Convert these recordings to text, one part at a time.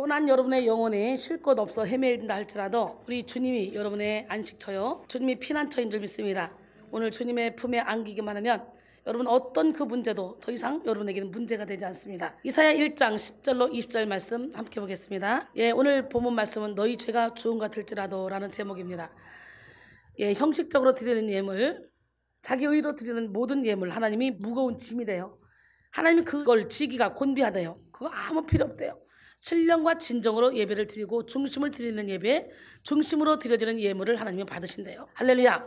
떠난 여러분의 영혼에 쉴 곳 없어 헤매인다 할지라도 우리 주님이 여러분의 안식처요, 주님이 피난처인 줄 믿습니다. 오늘 주님의 품에 안기기만 하면 여러분 어떤 그 문제도 더 이상 여러분에게는 문제가 되지 않습니다. 이사야 1장 10절로 20절 말씀 함께 보겠습니다. 오늘 본문 말씀은 너희 죄가 주홍 같을지라도 라는 제목입니다. 형식적으로 드리는 예물, 자기 의로 드리는 모든 예물, 하나님이 무거운 짐이 돼요. 하나님이 그걸 지기가 곤비하대요. 그거 아무 필요 없대요. 신령과 진정으로 예배를 드리고 중심을 드리는 예배, 중심으로 드려지는 예물을 하나님이 받으신대요. 할렐루야.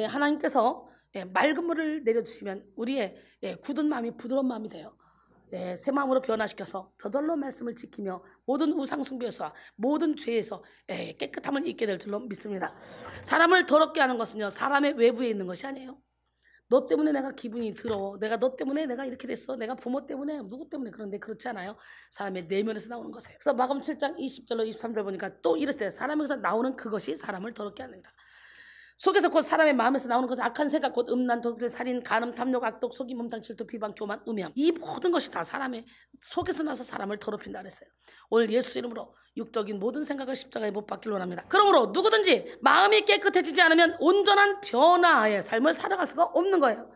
하나님께서 맑은 물을 내려주시면 우리의 굳은 마음이 부드러운 마음이 돼요. 새 마음으로 변화시켜서 저절로 말씀을 지키며 모든 우상 숭배에서 모든 죄에서 깨끗함을 잊게 될 줄로 믿습니다. 사람을 더럽게 하는 것은요, 사람의 외부에 있는 것이 아니에요. 너 때문에 내가 기분이 더러워, 내가 너 때문에 내가 이렇게 됐어, 내가 부모 때문에 누구 때문에, 그런데 그렇지 않아요. 사람의 내면에서 나오는 것이에요. 그래서 마감 7장 20절로 23절 보니까 또 이랬어요. 사람에게서 나오는 그것이 사람을 더럽게 하느니라. 속에서 곧 사람의 마음에서 나오는 것은 악한 생각, 곧 음란, 독일, 살인, 간음, 탐욕, 악독, 속임, 음탕, 질투, 비방, 교만, 음양, 이 모든 것이 다 사람의 속에서 나서 사람을 더럽힌다 그랬어요. 오늘 예수 이름으로 육적인 모든 생각을 십자가에 못 박기를 원합니다. 그러므로 누구든지 마음이 깨끗해지지 않으면 온전한 변화의 삶을 살아갈 수가 없는 거예요.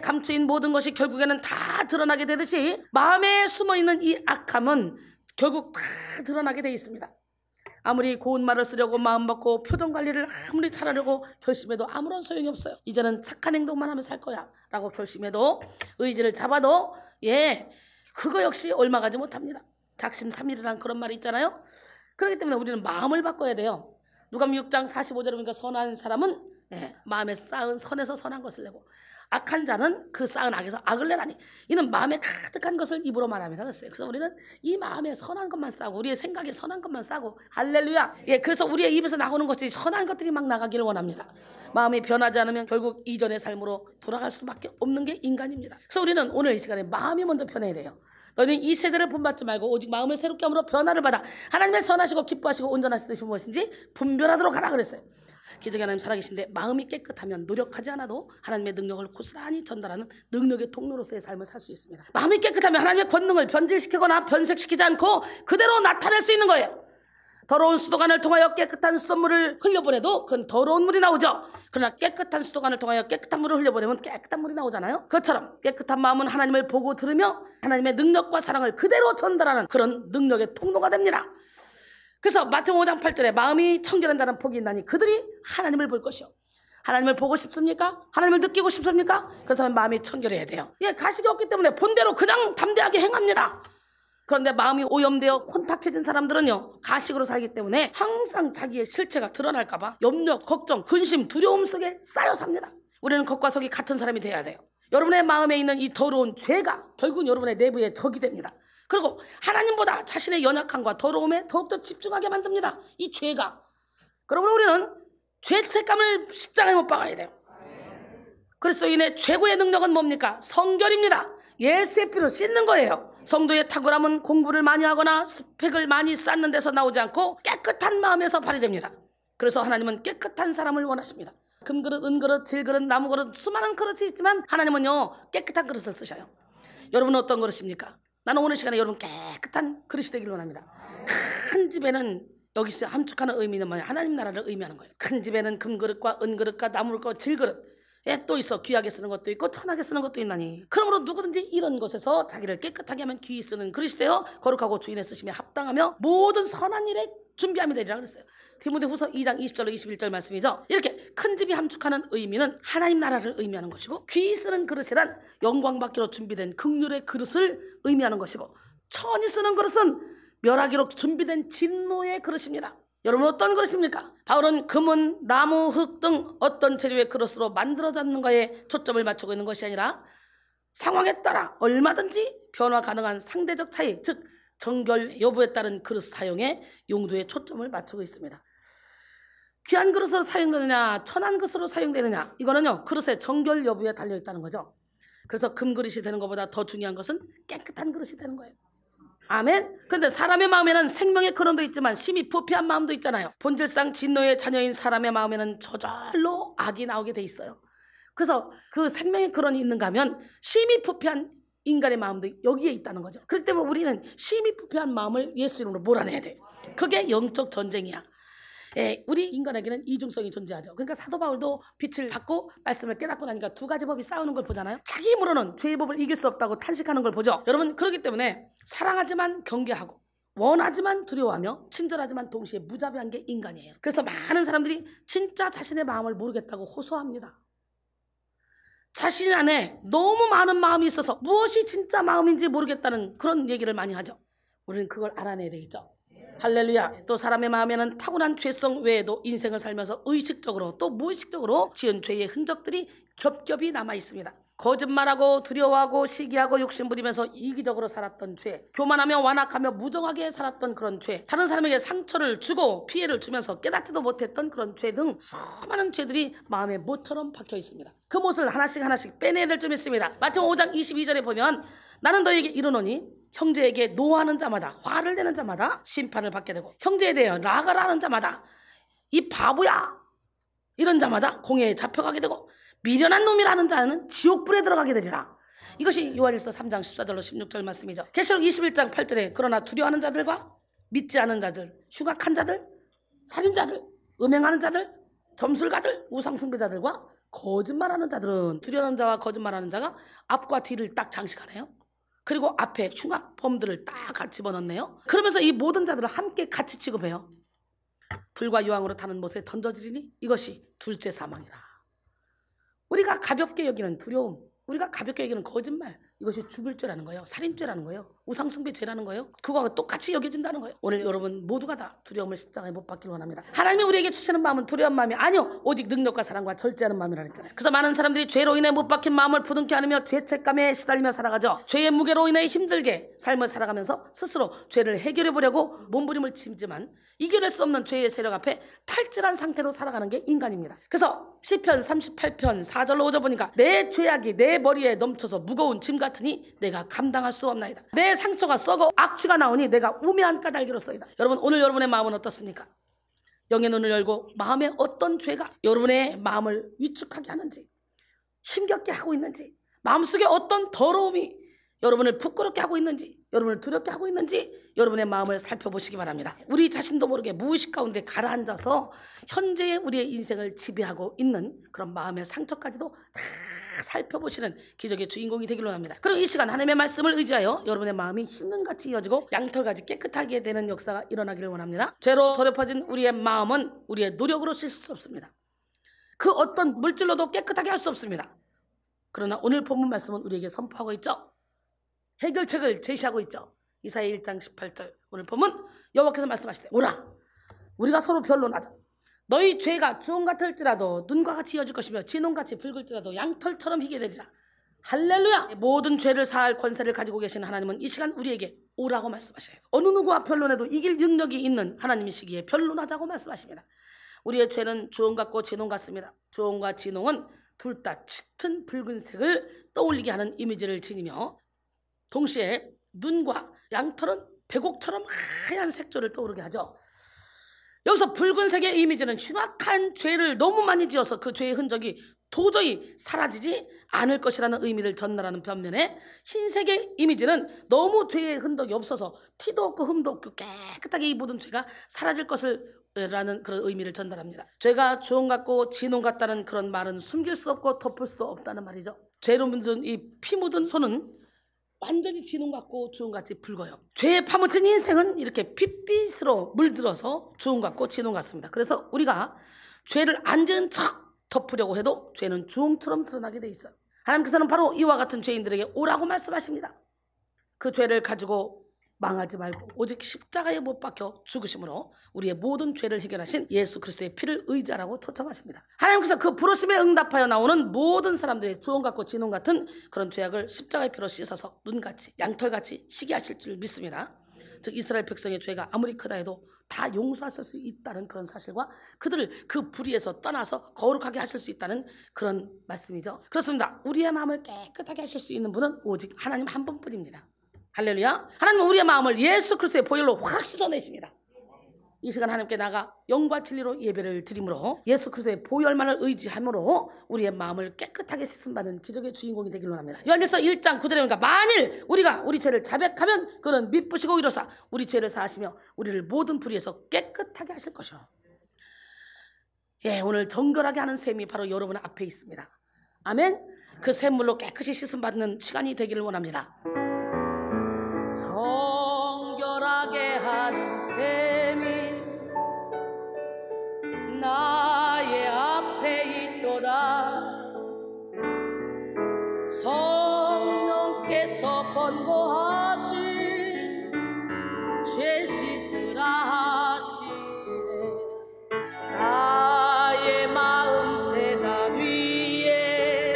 감추인 모든 것이 결국에는 다 드러나게 되듯이 마음에 숨어있는 이 악함은 결국 다 드러나게 돼 있습니다. 아무리 고운 말을 쓰려고 마음먹고 표정 관리를 아무리 잘하려고 결심해도 아무런 소용이 없어요. 이제는 착한 행동만 하면 살 거야 라고 결심해도, 의지를 잡아도 그거 역시 얼마 가지 못합니다. 작심삼일이라는 그런 말이 있잖아요. 그렇기 때문에 우리는 마음을 바꿔야 돼요. 누가복음 6장 45절에 보니까 선한 사람은 마음에 쌓은 선에서 선한 것을 내고, 악한 자는 그 쌓은 악에서 악을 내라니, 이는 마음에 가득한 것을 입으로 말함이라 그랬어요. 그래서 우리는 이 마음에 선한 것만 싸고 우리의 생각에 선한 것만 싸고, 할렐루야. 그래서 우리의 입에서 나오는 것이 선한 것들이 막 나가기를 원합니다. 마음이 변하지 않으면 결국 이전의 삶으로 돌아갈 수밖에 없는 게 인간입니다. 그래서 우리는 오늘 이 시간에 마음이 먼저 변해야 돼요. 너희는 이 세대를 본받지 말고 오직 마음을 새롭게 함으로 변화를 받아 하나님의 선하시고 기뻐하시고 온전하신 뜻이 무엇인지 분별하도록 하라 그랬어요. 기적의 하나님 살아계신데 마음이 깨끗하면 노력하지 않아도 하나님의 능력을 고스란히 전달하는 능력의 통로로서의 삶을 살 수 있습니다. 마음이 깨끗하면 하나님의 권능을 변질시키거나 변색시키지 않고 그대로 나타낼 수 있는 거예요. 더러운 수도관을 통하여 깨끗한 수돗물을 흘려보내도 그건 더러운 물이 나오죠. 그러나 깨끗한 수도관을 통하여 깨끗한 물을 흘려보내면 깨끗한 물이 나오잖아요. 그것처럼 깨끗한 마음은 하나님을 보고 들으며 하나님의 능력과 사랑을 그대로 전달하는 그런 능력의 통로가 됩니다. 그래서 마태복음 5장 8절에 마음이 청결한다는 복이 있나니 그들이 하나님을 볼 것이요. 하나님을 보고 싶습니까? 하나님을 느끼고 싶습니까? 그렇다면 마음이 청결해야 돼요. 가식이 없기 때문에 본대로 그냥 담대하게 행합니다. 그런데 마음이 오염되어 혼탁해진 사람들은요, 가식으로 살기 때문에 항상 자기의 실체가 드러날까봐 염려, 걱정, 근심, 두려움 속에 쌓여 삽니다. 우리는 겉과 속이 같은 사람이 돼야 돼요. 여러분의 마음에 있는 이 더러운 죄가 결국 여러분의 내부의 적이 됩니다. 그리고 하나님보다 자신의 연약함과 더러움에 더욱더 집중하게 만듭니다. 이 죄가. 그러므로 우리는 죄책감을 십자가에 못 박아야 돼요. 그리스도인의 최고의 능력은 뭡니까? 성결입니다. 예수의 피로 씻는 거예요. 성도의 탁월함은 공부를 많이 하거나 스펙을 많이 쌓는 데서 나오지 않고 깨끗한 마음에서 발휘됩니다. 그래서 하나님은 깨끗한 사람을 원하십니다. 금그릇, 은그릇, 질그릇, 나무그릇, 수많은 그릇이 있지만 하나님은요, 깨끗한 그릇을 쓰셔요. 여러분은 어떤 그릇입니까? 나는 오늘 시간에 여러분 깨끗한 그릇이 되기를 원합니다. 큰 집에는 여기서 함축하는 의미는 뭐냐? 하나님 나라를 의미하는 거예요. 큰 집에는 금그릇과 은그릇과 나무그릇과 질그릇 또 있어. 귀하게 쓰는 것도 있고 천하게 쓰는 것도 있나니, 그러므로 누구든지 이런 것에서 자기를 깨끗하게 하면 귀히 쓰는 그릇이 되어 거룩하고 주인의 쓰심에 합당하며 모든 선한 일에 준비함이 되리라 그랬어요. 디모데후서 2장 20절로 21절 말씀이죠. 이렇게 큰 집이 함축하는 의미는 하나님 나라를 의미하는 것이고, 귀히 쓰는 그릇이란 영광받기로 준비된 긍휼의 그릇을 의미하는 것이고, 천히 쓰는 그릇은 멸하기로 준비된 진노의 그릇입니다. 여러분 어떤 그릇입니까? 바울은 금은 나무, 흙 등 어떤 재료의 그릇으로 만들어졌는가에 초점을 맞추고 있는 것이 아니라 상황에 따라 얼마든지 변화 가능한 상대적 차이, 즉 정결 여부에 따른 그릇 사용에 용도에 초점을 맞추고 있습니다. 귀한 그릇으로 사용되느냐 천한 그릇으로 사용되느냐, 이거는요 그릇의 정결 여부에 달려있다는 거죠. 그래서 금그릇이 되는 것보다 더 중요한 것은 깨끗한 그릇이 되는 거예요. 아멘. 그런데 사람의 마음에는 생명의 근원도 있지만 심히 부패한 마음도 있잖아요. 본질상 진노의 자녀인 사람의 마음에는 저절로 악이 나오게 돼 있어요. 그래서 그 생명의 근원이 있는가 하면 심히 부패한 인간의 마음도 여기에 있다는 거죠. 그렇기 때문에 우리는 심히 부패한 마음을 예수 이름으로 몰아내야 돼. 그게 영적 전쟁이야. 예, 우리 인간에게는 이중성이 존재하죠. 그러니까 사도 바울도 빛을 받고 말씀을 깨닫고 나니까 두 가지 법이 싸우는 걸 보잖아요. 자기 힘으로는 죄의 법을 이길 수 없다고 탄식하는 걸 보죠. 여러분, 그렇기 때문에 사랑하지만 경계하고 원하지만 두려워하며 친절하지만 동시에 무자비한 게 인간이에요. 그래서 많은 사람들이 진짜 자신의 마음을 모르겠다고 호소합니다. 자신 안에 너무 많은 마음이 있어서 무엇이 진짜 마음인지 모르겠다는 그런 얘기를 많이 하죠. 우리는 그걸 알아내야 되겠죠. 할렐루야. 또 사람의 마음에는 타고난 죄성 외에도 인생을 살면서 의식적으로 또 무의식적으로 지은 죄의 흔적들이 겹겹이 남아 있습니다. 거짓말하고 두려워하고 시기하고 욕심부리면서 이기적으로 살았던 죄, 교만하며 완악하며 무정하게 살았던 그런 죄, 다른 사람에게 상처를 주고 피해를 주면서 깨닫지도 못했던 그런 죄 등 수많은 죄들이 마음에 못처럼 박혀 있습니다. 그 못을 하나씩 빼내야 될 점이 있습니다. 마태복음 5장 22절에 보면 나는 너에게 이르노니 형제에게 노하는 자마다, 화를 내는 자마다 심판을 받게 되고 형제에 대해 락을 하는 자마다 이 바보야 이런 자마다 공회에 잡혀가게 되고 미련한 놈이라는 자는 지옥불에 들어가게 되리라. 이것이 요한일서 3장 14절로 16절 말씀이죠. 계시록 21장 8절에 그러나 두려워하는 자들과 믿지 않은 자들, 흉악한 자들, 살인자들, 음행하는 자들, 점술가들, 우상숭배자들과 거짓말하는 자들은, 두려워하는 자와 거짓말하는 자가 앞과 뒤를 딱 장식하네요. 그리고 앞에 흉악범들을 딱 집어넣네요. 그러면서 이 모든 자들을 함께 같이 취급해요. 불과 유황으로 타는 못에 던져지리니 이것이 둘째 사망이라. 우리가 가볍게 여기는 두려움, 우리가 가볍게 여기는 거짓말, 이것이 죽을 죄라는 거예요. 살인죄라는 거예요. 우상숭배 죄라는 거예요. 그거하고 똑같이 여겨진다는 거예요. 오늘 여러분 모두가 다 두려움을 십자가에 못 박기를 원합니다. 하나님이 우리에게 주시는 마음은 두려운 마음이 아니요, 오직 능력과 사랑과 절제하는 마음이라 했잖아요. 그래서 많은 사람들이 죄로 인해 못 박힌 마음을 부둥켜 안으며 죄책감에 시달리며 살아가죠. 죄의 무게로 인해 힘들게 삶을 살아가면서 스스로 죄를 해결해 보려고 몸부림을 치지만 이겨낼 수 없는 죄의 세력 앞에 탈질한 상태로 살아가는 게 인간입니다. 그래서 시편 38편 4절로 5절 보니까 내 죄악이 내 머리에 넘쳐서 무거운 짐 같으니 내가 감당할 수 없나이다. 내 상처가 썩어 악취가 나오니 내가 우매한 까닭이로소이다. 여러분, 오늘 여러분의 마음은 어떻습니까? 영의 눈을 열고 마음에 어떤 죄가 여러분의 마음을 위축하게 하는지, 힘겹게 하고 있는지, 마음속에 어떤 더러움이 여러분을 부끄럽게 하고 있는지, 여러분을 두렵게 하고 있는지 여러분의 마음을 살펴보시기 바랍니다. 우리 자신도 모르게 무의식 가운데 가라앉아서 현재의 우리의 인생을 지배하고 있는 그런 마음의 상처까지도 다 살펴보시는 기적의 주인공이 되기를 원합니다. 그리고 이 시간 하나님의 말씀을 의지하여 여러분의 마음이 흰눈같이 이어지고 양털같이 깨끗하게 되는 역사가 일어나기를 원합니다. 죄로 더럽혀진 우리의 마음은 우리의 노력으로 씻을 수 없습니다. 그 어떤 물질로도 깨끗하게 할 수 없습니다. 그러나 오늘 본문 말씀은 우리에게 선포하고 있죠. 해결책을 제시하고 있죠. 이사야 1장 18절 오늘 보면 여호와께서 말씀하시되 오라 우리가 서로 변론하자. 너희 죄가 주홍 같을지라도 눈과 같이 이어질 것이며 진홍같이 붉을지라도 양털처럼 희게 되리라. 할렐루야. 모든 죄를 사할 권세를 가지고 계신 하나님은 이 시간 우리에게 오라고 말씀하셔요. 어느 누구와 변론해도 이길 능력이 있는 하나님이시기에 변론하자고 말씀하십니다. 우리의 죄는 주홍 같고 진홍 같습니다. 주홍과 진홍은 둘 다 짙은 붉은색을 떠올리게 하는 이미지를 지니며 동시에 눈과 양털은 백옥처럼 하얀 색조를 떠오르게 하죠. 여기서 붉은색의 이미지는 흉악한 죄를 너무 많이 지어서 그 죄의 흔적이 도저히 사라지지 않을 것이라는 의미를 전달하는 반면에 흰색의 이미지는 너무 죄의 흔적이 없어서 티도 없고 흠도 없고 깨끗하게 이 모든 죄가 사라질 것을 라는 그런 의미를 전달합니다. 죄가 주홍 같고 진홍 같다는 그런 말은 숨길 수 없고 덮을 수도 없다는 말이죠. 죄로 묻은 이 피 묻은 손은 완전히 진홍 같고 주홍 같이 붉어요. 죄에 파묻힌 인생은 이렇게 핏빛으로 물들어서 주홍 같고 진홍 같습니다. 그래서 우리가 죄를 안 지은 척 덮으려고 해도 죄는 주홍처럼 드러나게 돼 있어요. 하나님께서는 바로 이와 같은 죄인들에게 오라고 말씀하십니다. 그 죄를 가지고 망하지 말고 오직 십자가에 못 박혀 죽으심으로 우리의 모든 죄를 해결하신 예수 그리스도의 피를 의지하라고 초청하십니다. 하나님께서 그 부르심에 응답하여 나오는 모든 사람들의 주홍 같고 진홍 같은 그런 죄악을 십자가의 피로 씻어서 눈같이 양털같이 희게 하실 줄 믿습니다. 즉 이스라엘 백성의 죄가 아무리 크다 해도 다 용서하실 수 있다는 그런 사실과 그들을 그 불의에서 떠나서 거룩하게 하실 수 있다는 그런 말씀이죠. 그렇습니다. 우리의 마음을 깨끗하게 하실 수 있는 분은 오직 하나님 한 분뿐입니다. 할렐루야. 하나님은 우리의 마음을 예수 그리스도의 보혈로 확 씻어내십니다. 이 시간 하나님께 나가 영과 진리로 예배를 드림으로 예수 그리스도의 보혈만을 의지함으로 우리의 마음을 깨끗하게 씻음받은 기적의 주인공이 되기를 원합니다. 요한일서 1장 9절에 보니까 만일 우리가 우리 죄를 자백하면 그는 미쁘시고 이로사 우리 죄를 사하시며 우리를 모든 불의에서 깨끗하게 하실 것이요. 예, 오늘 정결하게 하는 셈이 바로 여러분 앞에 있습니다. 아멘. 그 샘물로 깨끗이 씻음받는 시간이 되기를 원합니다. 정결하게 하는 셈이 나의 앞에 있도다. 성령께서 권고하신 죄 씻으라 하시네. 나의 마음 제단 위에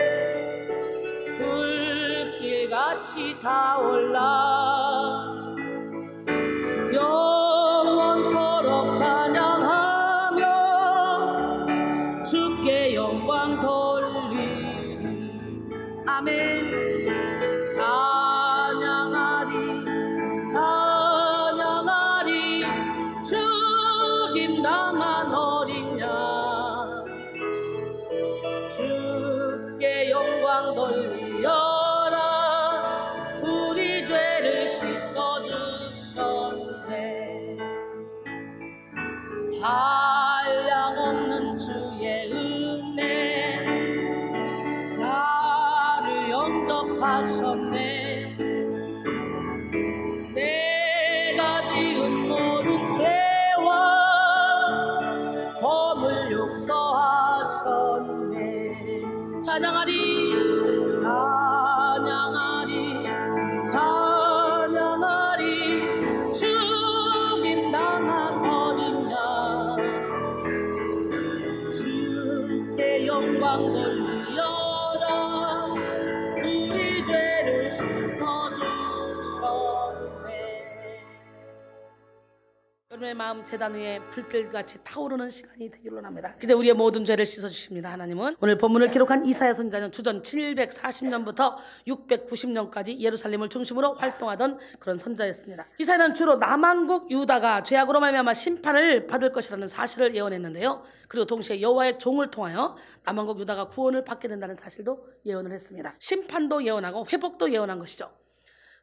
불길같이 타올라 영원토록 찬양하며 주께 영광 돌리리. 아멘. 찬양하리 찬양하리 죽임당한 어린 양 주께 영광 돌려라. 우리 죄를 씻어주셨네. 한량없는 주의 은혜 나를 영접하셨네. 내가 지은 모든 죄와 범을 용서하셨네. 찬양하리 찬양하리 찬양하리 죽임당한 어린 양 주께 영광 돌려라. 우리 죄를 씻어주셨네. 여러분의 마음 제단 위에 불길같이 타오르는 시간이 되기를 원합니다. 근데 우리의 모든 죄를 씻어주십니다. 하나님은 오늘 본문을 기록한 이사야 선지자는 주전 740년부터 690년까지 예루살렘을 중심으로 활동하던 그런 선지자였습니다. 이사야는 주로 남한국 유다가 죄악으로 말미암아 심판을 받을 것이라는 사실을 예언했는데요. 그리고 동시에 여호와의 종을 통하여 남한국 유다가 구원을 받게 된다는 사실도 예언을 했습니다. 심판도 예언하고 회복도 예언한 것이죠.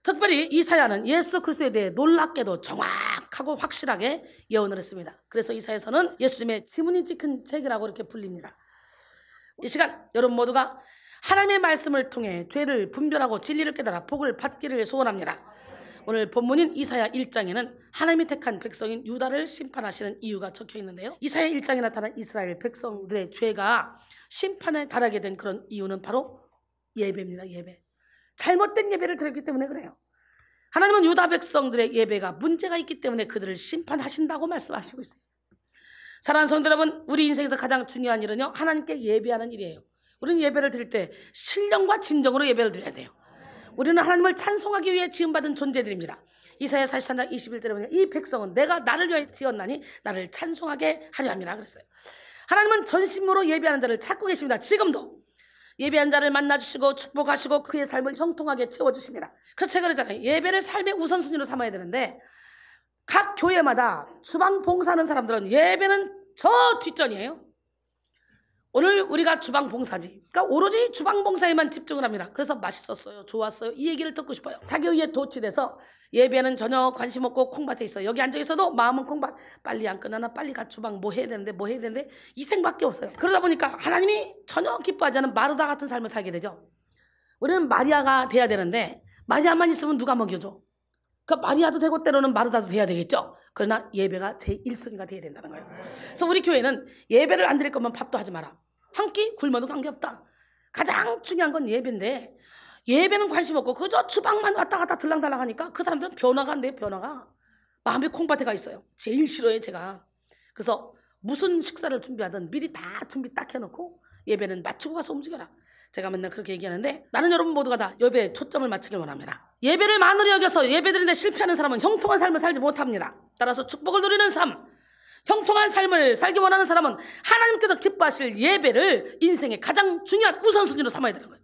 특별히 이사야는 예수 그리스도에 대해 놀랍게도 정확하고 확실하게 예언을 했습니다. 그래서 이사야서는 예수님의 지문이 찍힌 책이라고 이렇게 불립니다. 이 시간 여러분 모두가 하나님의 말씀을 통해 죄를 분별하고 진리를 깨달아 복을 받기를 소원합니다. 오늘 본문인 이사야 1장에는 하나님이 택한 백성인 유다를 심판하시는 이유가 적혀 있는데요. 이사야 1장에 나타난 이스라엘 백성들의 죄가 심판에 달하게 된 그런 이유는 바로 예배입니다. 예배. 잘못된 예배를 드렸기 때문에 그래요. 하나님은 유다 백성들의 예배가 문제가 있기 때문에 그들을 심판하신다고 말씀하시고 있어요. 사랑하는 성도 여러분, 우리 인생에서 가장 중요한 일은요, 하나님께 예배하는 일이에요. 우리는 예배를 드릴 때 신령과 진정으로 예배를 드려야 돼요. 우리는 하나님을 찬송하기 위해 지음받은 존재들입니다. 이사야 43장 21절에 보면 이 백성은 내가 나를 위하여 지었나니 나를 찬송하게 하려 함이라 그랬어요. 하나님은 전심으로 예배하는 자를 찾고 계십니다. 지금도 예배한 자를 만나주시고 축복하시고 그의 삶을 형통하게 채워주십니다. 그래서 제가 그러잖아요. 예배를 삶의 우선순위로 삼아야 되는데 각 교회마다 주방 봉사하는 사람들은 예배는 저 뒷전이에요. 오늘 우리가 주방 봉사지. 그러니까 오로지 주방 봉사에만 집중을 합니다. 그래서 맛있었어요, 좋았어요, 이 얘기를 듣고 싶어요. 자기 의에 도취돼서 예배는 전혀 관심 없고 콩밭에 있어요. 여기 앉아있어도 마음은 콩밭. 빨리 안 끝나나, 빨리 가 주방 뭐 해야 되는데 이 생각밖에 없어요. 그러다 보니까 하나님이 전혀 기뻐하지 않은 마르다 같은 삶을 살게 되죠. 우리는 마리아가 돼야 되는데 마리아만 있으면 누가 먹여줘? 그러니까 마리아도 되고 때로는 마르다도 돼야 되겠죠. 그러나 예배가 제1순위가 돼야 된다는 거예요. 그래서 우리 교회는 예배를 안 드릴 거면 밥도 하지 마라. 한 끼 굶어도 관계없다. 가장 중요한 건 예배인데 예배는 관심 없고 그저 주방만 왔다 갔다 들랑달랑 하니까 그 사람들은 변화가 안 돼요. 변화가. 마음이 콩밭에 가 있어요. 제일 싫어요, 제가. 그래서 무슨 식사를 준비하든 미리 다 준비 딱 해놓고 예배는 맞추고 가서 움직여라. 제가 맨날 그렇게 얘기하는데 나는 여러분 모두가 다 예배에 초점을 맞추길 원합니다. 예배를 만으로 여겨서 예배드리는데 실패하는 사람은 형통한 삶을 살지 못합니다. 따라서 축복을 누리는 삶, 형통한 삶을 살기 원하는 사람은 하나님께서 기뻐하실 예배를 인생의 가장 중요한 우선순위로 삼아야 되는 거예요.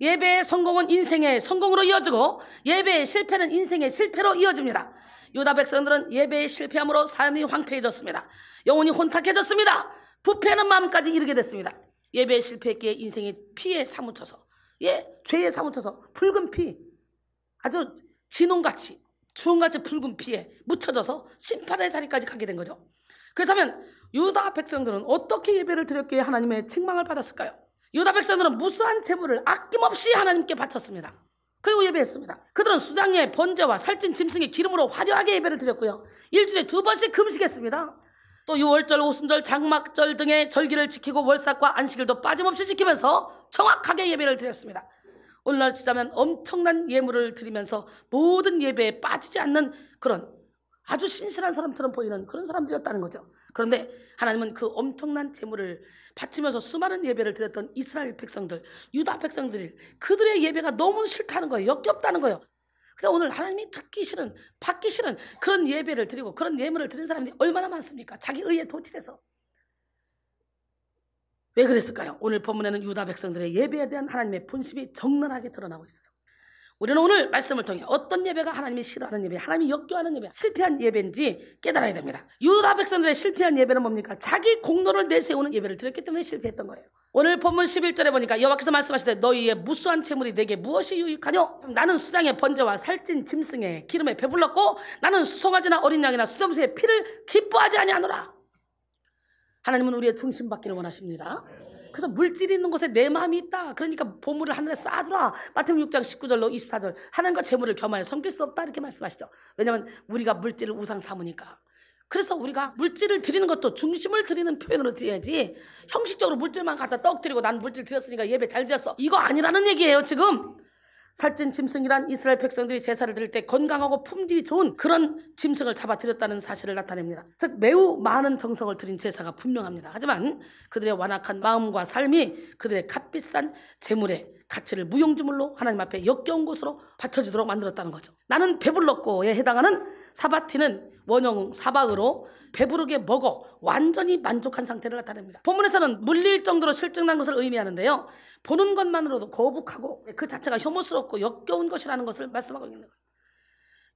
예배의 성공은 인생의 성공으로 이어지고 예배의 실패는 인생의 실패로 이어집니다. 유다 백성들은 예배의 실패함으로 삶이 황폐해졌습니다. 영혼이 혼탁해졌습니다. 부패하는 마음까지 이르게 됐습니다. 예배의 실패했기에 인생의 피에 사무쳐서, 죄에 사무쳐서 붉은 피, 아주 진홍같이 주홍같이 붉은 피에 묻혀져서 심판의 자리까지 가게 된 거죠. 그렇다면 유다 백성들은 어떻게 예배를 드렸기에 하나님의 책망을 받았을까요? 유다 백성들은 무수한 제물을 아낌없이 하나님께 바쳤습니다. 그리고 예배했습니다. 그들은 수장의 번제와 살찐 짐승의 기름으로 화려하게 예배를 드렸고요. 일주일에 2번씩 금식했습니다. 또 유월절, 오순절, 장막절 등의 절기를 지키고 월삭과 안식일도 빠짐없이 지키면서 정확하게 예배를 드렸습니다. 오늘날 치자면 엄청난 예물을 드리면서 모든 예배에 빠지지 않는 그런 아주 신실한 사람처럼 보이는 그런 사람들이었다는 거죠. 그런데 하나님은 그 엄청난 제물을 바치면서 수많은 예배를 드렸던 이스라엘 백성들, 유다 백성들이 그들의 예배가 너무 싫다는 거예요. 역겹다는 거예요. 그래서 오늘 하나님이 듣기 싫은, 받기 싫은 그런 예배를 드리고 그런 예물을 드린 사람들이 얼마나 많습니까? 자기 의에 도취돼서. 왜 그랬을까요? 오늘 본문에는 유다 백성들의 예배에 대한 하나님의 본심이 적나라하게 드러나고 있어요. 우리는 오늘 말씀을 통해 어떤 예배가 하나님이 싫어하는 예배, 하나님이 역겨워하는 예배, 실패한 예배인지 깨달아야 됩니다. 유다 백성들의 실패한 예배는 뭡니까? 자기 공로를 내세우는 예배를 드렸기 때문에 실패했던 거예요. 오늘 본문 11절에 보니까 여호와께서 말씀하시되 너희의 무수한 재물이 내게 무엇이 유익하뇨? 나는 수장의 번제와 살찐 짐승의 기름에 배불렀고 나는 수송아지나 어린 양이나 수렴새의 피를 기뻐하지 아니하노라. 하나님은 우리의 중심받기를 원하십니다. 그래서 물질이 있는 곳에 내 마음이 있다. 그러니까 보물을 하늘에 쌓아두라. 마태복음 6장 19절로 24절 하나님과 재물을 겸하여 섬길 수 없다 이렇게 말씀하시죠. 왜냐하면 우리가 물질을 우상 삼으니까. 그래서 우리가 물질을 드리는 것도 중심을 드리는 표현으로 드려야지 형식적으로 물질만 갖다 떡 드리고 난 물질 드렸으니까 예배 잘 드렸어 이거 아니라는 얘기예요. 지금 살찐 짐승이란 이스라엘 백성들이 제사를 드릴 때 건강하고 품질이 좋은 그런 짐승을 잡아드렸다는 사실을 나타냅니다. 즉 매우 많은 정성을 들인 제사가 분명합니다. 하지만 그들의 완악한 마음과 삶이 그들의 값비싼 재물의 가치를 무용지물로 하나님 앞에 역겨운 곳으로 바쳐지도록 만들었다는 거죠. 나는 배불렀고에 해당하는 사바티는 원형 사박으로 배부르게 먹어 완전히 만족한 상태를 나타냅니다. 본문에서는 물릴 정도로 실증난 것을 의미하는데요. 보는 것만으로도 거북하고 그 자체가 혐오스럽고 역겨운 것이라는 것을 말씀하고 있는 거예요.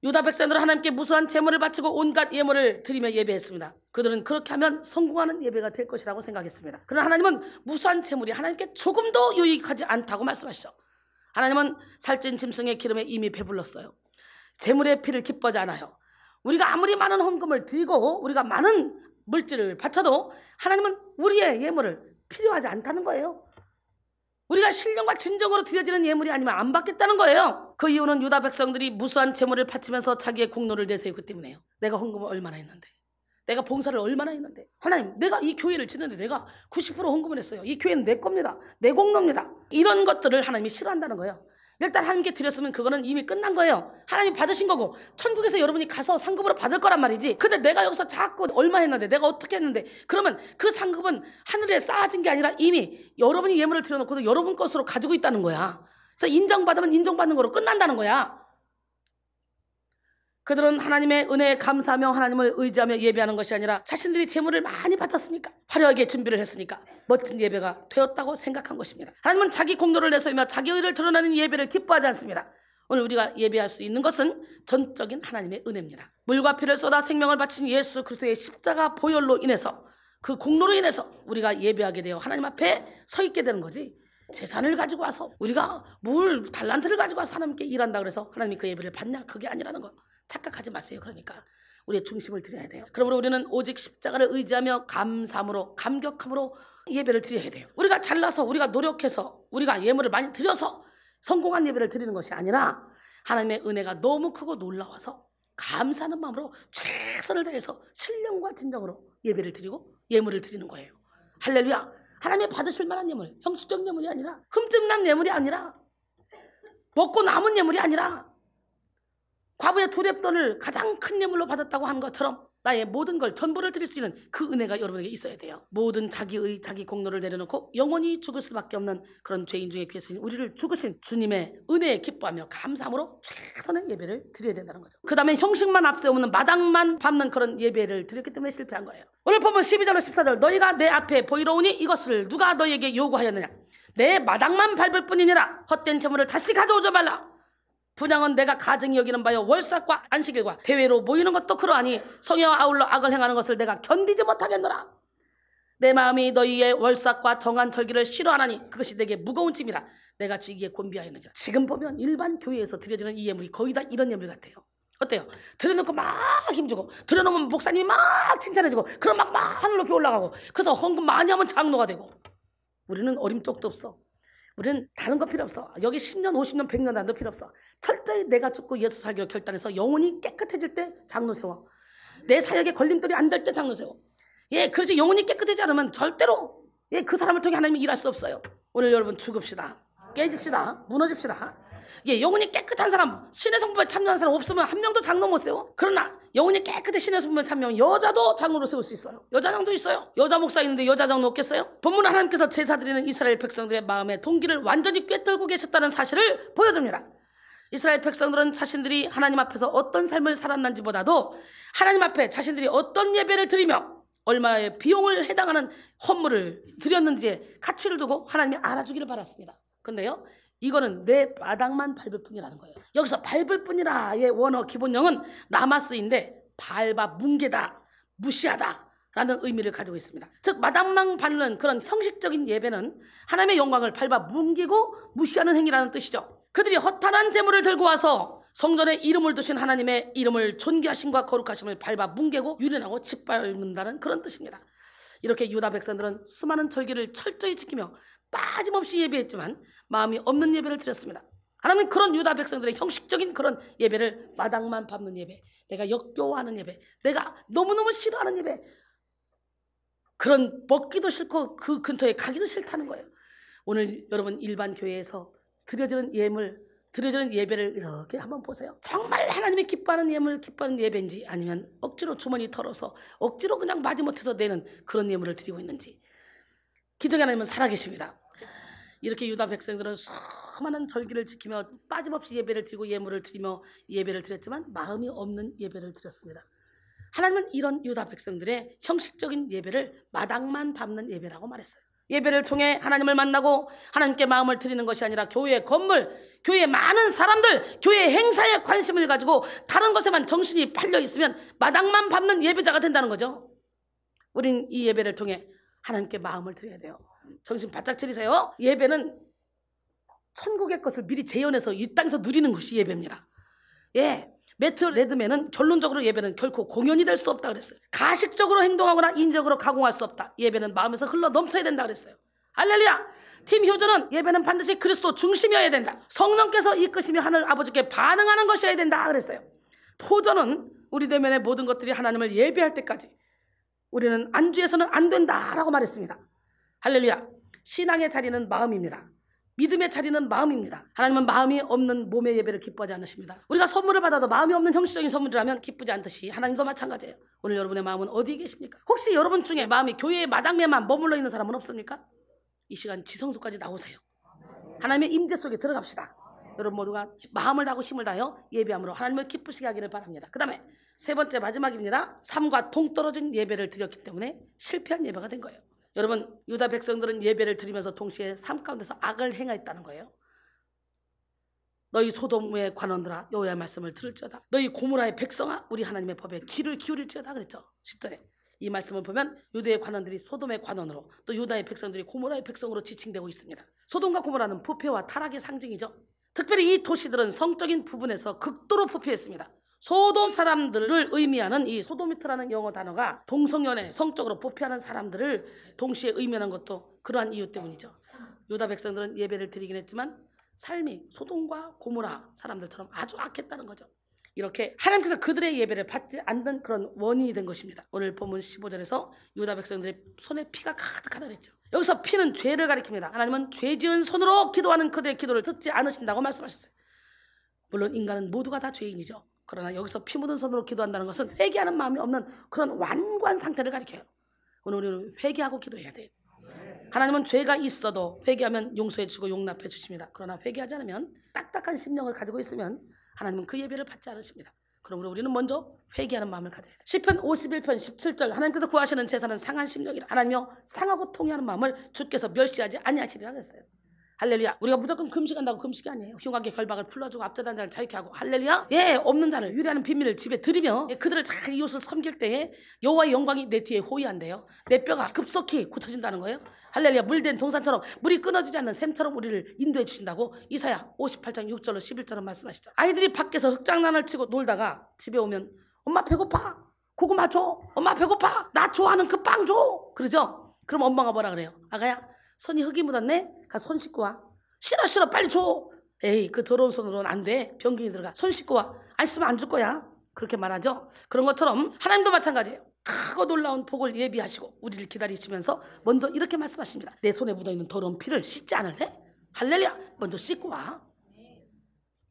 유다 백성들은 하나님께 무수한 제물을 바치고 온갖 예물을 드리며 예배했습니다. 그들은 그렇게 하면 성공하는 예배가 될 것이라고 생각했습니다. 그러나 하나님은 무수한 제물이 하나님께 조금도 유익하지 않다고 말씀하시죠. 하나님은 살찐 짐승의 기름에 이미 배불렀어요. 제물의 피를 기뻐하지 않아요. 우리가 아무리 많은 헌금을 드리고 우리가 많은 물질을 바쳐도 하나님은 우리의 예물을 필요하지 않다는 거예요. 우리가 신령과 진정으로 드려지는 예물이 아니면 안 받겠다는 거예요. 그 이유는 유다 백성들이 무수한 제물을 바치면서 자기의 공로를 내세우기 때문에요. 내가 헌금을 얼마나 했는데, 내가 봉사를 얼마나 했는데, 하나님 내가 이 교회를 짓는데 내가 90% 헌금을 했어요. 이 교회는 내 겁니다. 내 공로입니다. 이런 것들을 하나님이 싫어한다는 거예요. 일단 하나님께 드렸으면 그거는 이미 끝난 거예요. 하나님이 받으신 거고 천국에서 여러분이 가서 상급으로 받을 거란 말이지. 근데 내가 여기서 자꾸 얼마 했는데, 내가 어떻게 했는데, 그러면 그 상급은 하늘에 쌓아진 게 아니라 이미 여러분이 예물을 드려놓고도 여러분 것으로 가지고 있다는 거야. 그래서 인정받으면 인정받는 거로 끝난다는 거야. 그들은 하나님의 은혜에 감사하며 하나님을 의지하며 예배하는 것이 아니라 자신들이 재물을 많이 바쳤으니까, 화려하게 준비를 했으니까 멋진 예배가 되었다고 생각한 것입니다. 하나님은 자기 공로를 내세우며 자기 의를 드러내는 예배를 기뻐하지 않습니다. 오늘 우리가 예배할 수 있는 것은 전적인 하나님의 은혜입니다. 물과 피를 쏟아 생명을 바친 예수 그리스도의 십자가 보혈로 인해서, 그 공로로 인해서 우리가 예배하게 되어 하나님 앞에 서 있게 되는 거지, 재산을 가지고 와서 우리가 달란트를 가지고 와서 하나님께 일한다 그래서 하나님이 그 예배를 받냐, 그게 아니라는 거 착각하지 마세요. 그러니까 우리의 중심을 드려야 돼요. 그러므로 우리는 오직 십자가를 의지하며 감사함으로, 감격함으로 예배를 드려야 돼요. 우리가 잘나서, 우리가 노력해서, 우리가 예물을 많이 드려서 성공한 예배를 드리는 것이 아니라 하나님의 은혜가 너무 크고 놀라워서 감사하는 마음으로 최선을 다해서 신령과 진정으로 예배를 드리고 예물을 드리는 거예요. 할렐루야. 하나님이 받으실 만한 예물, 형식적 예물이 아니라, 흠집난 예물이 아니라, 먹고 남은 예물이 아니라, 과부의 두렙돈을 가장 큰 예물로 받았다고 한 것처럼 나의 모든 걸 전부를 드릴 수 있는 그 은혜가 여러분에게 있어야 돼요. 모든 자기의 자기 공로를 내려놓고 영원히 죽을 수밖에 없는 그런 죄인 중에 피해서 우리를 죽으신 주님의 은혜에 기뻐하며 감사함으로 최선의 예배를 드려야 된다는 거죠. 그 다음에 형식만 앞세우는 마당만 밟는 그런 예배를 드렸기 때문에 실패한 거예요. 오늘 보면 12절로 14절 너희가 내 앞에 보이러 오니 이것을 누가 너희에게 요구하였느냐. 내 마당만 밟을 뿐이니라. 헛된 재물을 다시 가져오지 말라. 분향은 내가 가증히 여기는 바요 월삭과 안식일과 대회로 모이는 것도 그러하니 성회와 아울러 악을 행하는 것을 내가 견디지 못하겠노라. 내 마음이 너희의 월삭과 정한 절기를 싫어하나니 그것이 내게 무거운 짐이라 내가 지기에 곤비하였느니라. 지금 보면 일반 교회에서 드려지는 이 예물이 거의 다 이런 예물 같아요. 어때요? 드려놓고 막 힘주고 들여놓으면 목사님이 막 칭찬해주고 그럼 막 하늘 높이 올라가고 그래서 헌금 많이 하면 장로가 되고. 우리는 어림쪽도 없어. 우리는 다른 거 필요 없어. 여기 10년 50년 100년 단도 필요 없어. 철저히 내가 죽고 예수 살기로 결단해서 영혼이 깨끗해질 때 장로 세워. 내 사역에 걸림돌이 안 될 때 장로 세워. 예, 그렇지. 영혼이 깨끗해지지 않으면 절대로 그 사람을 통해 하나님이 일할 수 없어요. 오늘 여러분 죽읍시다. 깨집시다. 무너집시다. 영혼이 깨끗한 사람, 신의 성품에 참여한 사람 없으면 한 명도 장로 못 세워. 그러나 영혼이 깨끗해 신의 성품에 참여한 여자도 장로로 세울 수 있어요. 여자장도 있어요. 여자 목사 있는데 여자장로 없겠어요? 본문은 하나님께서 제사드리는 이스라엘 백성들의 마음의 동기를 완전히 꿰뚫고 계셨다는 사실을 보여줍니다. 이스라엘 백성들은 자신들이 하나님 앞에서 어떤 삶을 살았는지보다도 하나님 앞에 자신들이 어떤 예배를 드리며 얼마의 비용을 해당하는 헌물을 드렸는지에 가치를 두고 하나님이 알아주기를 바랐습니다. 근데요, 이거는 내 마당만 밟을 뿐이라는 거예요. 여기서 밟을 뿐이라의 원어 기본형은 라마스인데 밟아 뭉개다, 무시하다 라는 의미를 가지고 있습니다. 즉 마당만 밟는 그런 형식적인 예배는 하나님의 영광을 밟아 뭉개고 무시하는 행위라는 뜻이죠. 그들이 허탄한 재물을 들고 와서 성전에 이름을 두신 하나님의 이름을 존귀하심과 거룩하심을 밟아 뭉개고 유린하고 짓밟는다는 그런 뜻입니다. 이렇게 유다 백성들은 수많은 절기를 철저히 지키며 빠짐없이 예배했지만 마음이 없는 예배를 드렸습니다. 하나님은 그런 유다 백성들의 형식적인 그런 예배를 마당만 밟는 예배, 내가 역겨워하는 예배, 내가 너무너무 싫어하는 예배, 그런 먹기도 싫고 그 근처에 가기도 싫다는 거예요. 오늘 여러분 일반 교회에서 드려지는 예배를 이렇게 한번 보세요. 정말 하나님이 기뻐하는 예물, 기뻐하는 예배인지 아니면 억지로 주머니 털어서 억지로 그냥 마지못해서 내는 그런 예물을 드리고 있는지. 기적의 하나님은 살아계십니다. 이렇게 유다 백성들은 수많은 절기를 지키며 빠짐없이 예배를 드리고 예물을 드리며 예배를 드렸지만 마음이 없는 예배를 드렸습니다. 하나님은 이런 유다 백성들의 형식적인 예배를 마당만 밟는 예배라고 말했어요. 예배를 통해 하나님을 만나고 하나님께 마음을 드리는 것이 아니라 교회의 건물, 교회의 많은 사람들, 교회의 행사에 관심을 가지고 다른 것에만 정신이 팔려 있으면 마당만 밟는 예배자가 된다는 거죠. 우린 이 예배를 통해 하나님께 마음을 드려야 돼요. 정신 바짝 차리세요. 예배는 천국의 것을 미리 재현해서 이 땅에서 누리는 것이 예배입니다. 매트 레드맨은 결론적으로 예배는 결코 공연이 될 수 없다 그랬어요. 가식적으로 행동하거나 인적으로 가공할 수 없다. 예배는 마음에서 흘러 넘쳐야 된다 그랬어요. 할렐루야. 팀 휴전은 예배는 반드시 그리스도 중심이어야 된다. 성령께서 이끄시며 하늘 아버지께 반응하는 것이어야 된다 그랬어요. 토전은 우리 내면의 모든 것들이 하나님을 예배할 때까지 우리는 안주해서는 안 된다라고 말했습니다. 할렐루야. 신앙의 자리는 마음입니다. 믿음의 자리는 마음입니다. 하나님은 마음이 없는 몸의 예배를 기뻐하지 않으십니다. 우리가 선물을 받아도 마음이 없는 형식적인 선물이라면 기쁘지 않듯이 하나님도 마찬가지예요. 오늘 여러분의 마음은 어디에 계십니까? 혹시 여러분 중에 마음이 교회의 마당에만 머물러 있는 사람은 없습니까? 이 시간 지성소까지 나오세요. 하나님의 임재 속에 들어갑시다. 여러분 모두가 마음을 다하고 힘을 다하여 예배함으로 하나님을 기쁘시게 하기를 바랍니다. 그 다음에 세 번째 마지막입니다. 삶과 동떨어진 예배를 드렸기 때문에 실패한 예배가 된 거예요. 여러분 유다 백성들은 예배를 드리면서 동시에 삶 가운데서 악을 행하였다는 거예요. 너희 소돔의 관원들아 여호와의 말씀을 들을지어다. 너희 고모라의 백성아 우리 하나님의 법에 귀를 기울일지어다 그랬죠. 10절에 이 말씀을 보면 유다의 관원들이 소돔의 관원으로 또 유다의 백성들이 고모라의 백성으로 지칭되고 있습니다. 소돔과 고모라는 부패와 타락의 상징이죠. 특별히 이 도시들은 성적인 부분에서 극도로 부패했습니다. 소돔 사람들을 의미하는 이 소도미트라는 영어 단어가 동성연애, 성적으로 부패하는 사람들을 동시에 의미하는 것도 그러한 이유 때문이죠. 유다 백성들은 예배를 드리긴 했지만 삶이 소돔과 고모라 사람들처럼 아주 악했다는 거죠. 이렇게 하나님께서 그들의 예배를 받지 않는 그런 원인이 된 것입니다. 오늘 본문 15절에서 유다 백성들의 손에 피가 가득하다 그랬죠. 여기서 피는 죄를 가리킵니다. 하나님은 죄 지은 손으로 기도하는 그들의 기도를 듣지 않으신다고 말씀하셨어요. 물론 인간은 모두가 다 죄인이죠. 그러나 여기서 피 묻은 손으로 기도한다는 것은 회개하는 마음이 없는 그런 완고한 상태를 가리켜요. 오늘 우리는 회개하고 기도해야 돼요. 하나님은 죄가 있어도 회개하면 용서해 주고 용납해 주십니다. 그러나 회개하지 않으면 딱딱한 심령을 가지고 있으면 하나님은 그 예배를 받지 않으십니다. 그러므로 우리는 먼저 회개하는 마음을 가져야 돼요. 시편 51편 17절 하나님께서 구하시는 제사는 상한 심령이라. 하나님이여 상하고 통회하는 마음을 주께서 멸시하지 아니하시리라 그랬어요. 할렐루야. 우리가 무조건 금식한다고 금식이 아니에요. 흉악의 결박을 풀어주고 앞자단 자를 자유케 하고 할렐루야. 예, 없는 자를 유리하는 비밀을 집에 들이며 그들을 잘 이웃을 섬길 때에 여호와의 영광이 내 뒤에 호위한대요. 내 뼈가 급속히 고쳐진다는 거예요. 할렐루야. 물된 동산처럼 물이 끊어지지 않는 샘처럼 우리를 인도해 주신다고 이사야 58장 6절로 11절은 말씀하시죠. 아이들이 밖에서 흙장난을 치고 놀다가 집에 오면 엄마 배고파, 고구마 줘, 엄마 배고파, 나 좋아하는 그 빵 줘, 그러죠. 그럼 엄마가 뭐라 그래요? 아가야 손이 흙이 묻었네? 가서 손 씻고 와. 싫어 싫어 빨리 줘. 에이 그 더러운 손으로는 안 돼. 병균이 들어가. 손 씻고 와. 안 씻으면 안 줄 거야. 그렇게 말하죠. 그런 것처럼 하나님도 마찬가지예요. 크고 놀라운 복을 예비하시고 우리를 기다리시면서 먼저 이렇게 말씀하십니다. 내 손에 묻어있는 더러운 피를 씻지 않을래? 할렐루야. 먼저 씻고 와.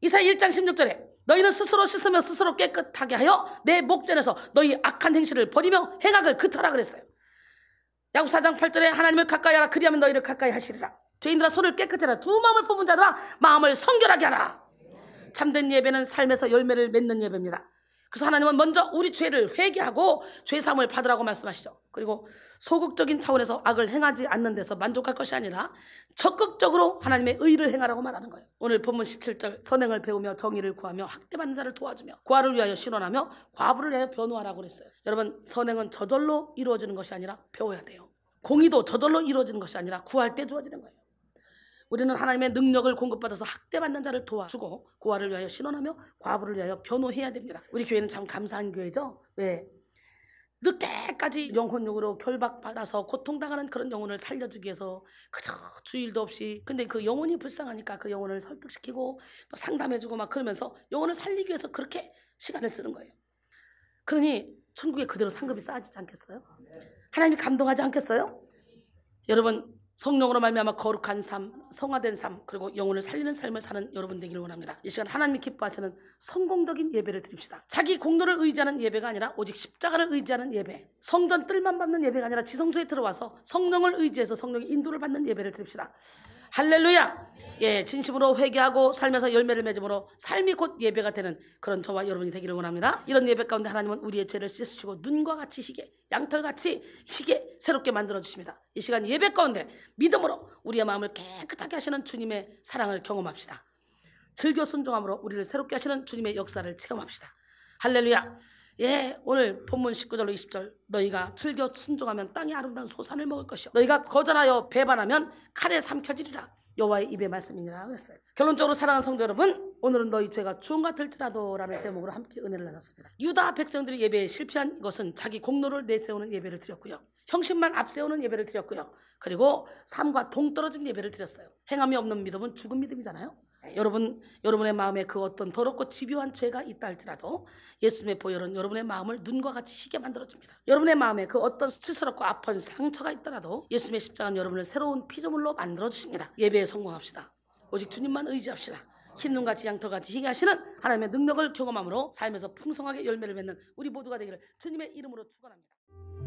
이사야 1장 16절에 너희는 스스로 씻으며 스스로 깨끗하게 하여 내 목전에서 너희 악한 행실을 버리며 행악을 그쳐라 그랬어요. 야고보 4장 8절에 하나님을 가까이 하라 그리하면 너희를 가까이 하시리라. 죄인들아 손을 깨끗이 하라. 두 마음을 품은 자들아 마음을 성결하게 하라. 참된 예배는 삶에서 열매를 맺는 예배입니다. 그래서 하나님은 먼저 우리 죄를 회개하고 죄사함을 받으라고 말씀하시죠. 그리고 소극적인 차원에서 악을 행하지 않는 데서 만족할 것이 아니라 적극적으로 하나님의 의를 행하라고 말하는 거예요. 오늘 본문 17절 선행을 배우며 정의를 구하며 학대받는 자를 도와주며 과를 위하여 신원하며 과부를 위하여 변호하라고 그랬어요. 여러분 선행은 저절로 이루어지는 것이 아니라 배워야 돼요. 공의도 저절로 이루어지는 것이 아니라 구할 때 주어지는 거예요. 우리는 하나님의 능력을 공급받아서 학대받는 자를 도와주고 고아를 위하여 신원하며 과부를 위하여 변호해야 됩니다. 우리 교회는 참 감사한 교회죠. 왜? 늦게까지 영혼육으로 결박받아서 고통당하는 그런 영혼을 살려주기 위해서 그저 주일도 없이 근데 그 영혼이 불쌍하니까 그 영혼을 설득시키고 상담해주고 막 그러면서 영혼을 살리기 위해서 그렇게 시간을 쓰는 거예요. 그러니 천국에 그대로 상급이 쌓아지지 않겠어요? 하나님이 감동하지 않겠어요? 여러분 성령으로 말미암아 거룩한 삶, 성화된 삶, 그리고 영혼을 살리는 삶을 사는 여러분 되기를 원합니다. 이 시간 하나님이 기뻐하시는 성공적인 예배를 드립시다. 자기 공로를 의지하는 예배가 아니라 오직 십자가를 의지하는 예배, 성전 뜰만 밟는 예배가 아니라 지성소에 들어와서 성령을 의지해서 성령의 인도를 받는 예배를 드립시다. 할렐루야. 예, 진심으로 회개하고 삶에서 열매를 맺음으로 삶이 곧 예배가 되는 그런 저와 여러분이 되기를 원합니다. 이런 예배 가운데 하나님은 우리의 죄를 씻으시고 눈과 같이 희게, 양털같이 희게 새롭게 만들어주십니다. 이 시간 예배 가운데 믿음으로 우리의 마음을 깨끗하게 하시는 주님의 사랑을 경험합시다. 즐겨 순종함으로 우리를 새롭게 하시는 주님의 역사를 체험합시다. 할렐루야. 예, 오늘 본문 19절로 20절 너희가 즐겨 순종하면 땅의 아름다운 소산을 먹을 것이요 너희가 거절하여 배반하면 칼에 삼켜지리라. 여호와의 입의 말씀이니라 그랬어요. 결론적으로 사랑하는 성도 여러분, 오늘은 너희 죄가 주홍 같을지라도 라는 제목으로 함께 은혜를 나눴습니다. 유다 백성들이 예배에 실패한 것은 자기 공로를 내세우는 예배를 드렸고요, 형식만 앞세우는 예배를 드렸고요, 그리고 삶과 동떨어진 예배를 드렸어요. 행함이 없는 믿음은 죽은 믿음이잖아요. 여러분의 마음에 그 어떤 더럽고 집요한 죄가 있다 할지라도 예수님의 보혈은 여러분의 마음을 눈과 같이 희게 만들어줍니다. 여러분의 마음에 그 어떤 수치스럽고 아픈 상처가 있더라도 예수님의 십자가는 여러분을 새로운 피조물로 만들어주십니다. 예배에 성공합시다. 오직 주님만 의지합시다. 흰눈같이 양털같이 희게 하시는 하나님의 능력을 경험함으로 삶에서 풍성하게 열매를 맺는 우리 모두가 되기를 주님의 이름으로 축원합니다.